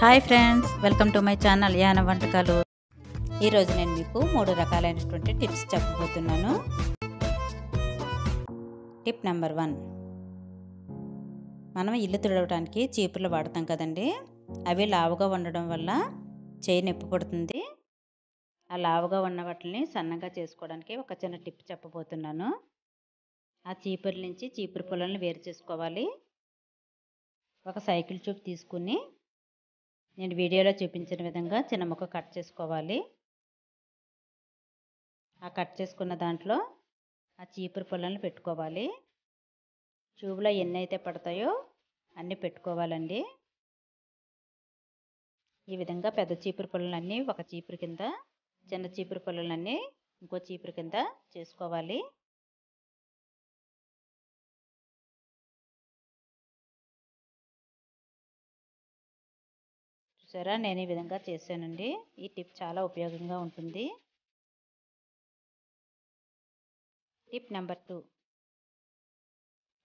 Hi friends, welcome to my channel Yana వంటకాలు. ఈరోజు నేను మీకు 3 రకాలైనటువంటి టిప్స్ చెప్పబోతున్నాను. టిప్ నెంబర్ 1, మనం ఇల్లు తుడవడానికి చీపుర్లు వాడతాం కదండి. అవి లావుగా ఉండడం వల్ల చేయి నొప్పి పడుతుంది. ఆ లావుగా ఉన్న వాటిని సన్నగా చేసుకోవడానికి ఒక చిన్న టిప్ చెప్పబోతున్నాను. ఆ చీపుర్ల నుంచి చీపురు పుల్లలను వేరు చేసుకోవాలి. ఒక సైకిల్ చూపు తీసుకుని నేను వీడియోలో చూపించిన విధంగా చిన్న ముక్క కట్ చేసుకోవాలి. ఆ కట్ చేసుకున్న దాంట్లో ఆ చీపురు పుల్లలను పెట్టుకోవాలి. ట్యూబ్లో ఎన్ని అయితే పడతాయో అన్నీ పెట్టుకోవాలండి. ఈ విధంగా పెద్ద చీపురు పుల్లలన్నీ ఒక చీపురు కింద, చిన్న చీపురు పుల్లలన్నీ ఇంకో చీపురు కింద చేసుకోవాలి. చూసారా, నేను ఈ విధంగా చేశానండి. ఈ టిప్ చాలా ఉపయోగంగా ఉంటుంది. టిప్ నెంబర్ 2,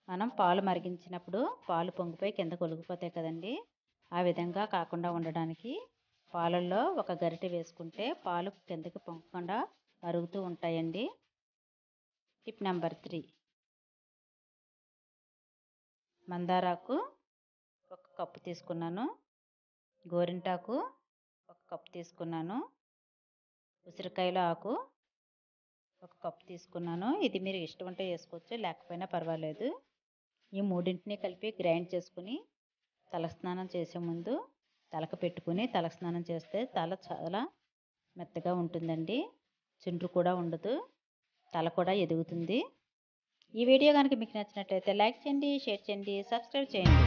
మనం పాలు మరిగించినప్పుడు పాలు పొంగిపోయి కింద కొలిగిపోతాయి కదండి. ఆ విధంగా కాకుండా ఉండడానికి పాలల్లో ఒక గరిటె వేసుకుంటే పాలు కిందకి పొంగకుండా మరుగుతూ ఉంటాయండి. టిప్ నెంబర్ 3, మందారాకు 1 కప్పు తీసుకున్నాను, గోరింటాకు 1 కప్పు తీసుకున్నాను, ఉసిరికాయల ఆకు 1 కప్పు తీసుకున్నాను. ఇది మీరు ఇష్టం ఉంటే వేసుకోవచ్చు, లేకపోయినా పర్వాలేదు. ఈ మూడింటిని కలిపి గ్రైండ్ చేసుకుని తలస్నానం చేసే ముందు తలకు పెట్టుకుని తలస్నానం చేస్తే తల చాలా మెత్తగా ఉంటుందండి. చుండ్రు కూడా ఉండదు, తల కూడా ఎదుగుతుంది. ఈ వీడియో కనుక మీకు నచ్చినట్లయితే లైక్ చేయండి, షేర్ చేయండి, సబ్స్క్రైబ్ చేయండి.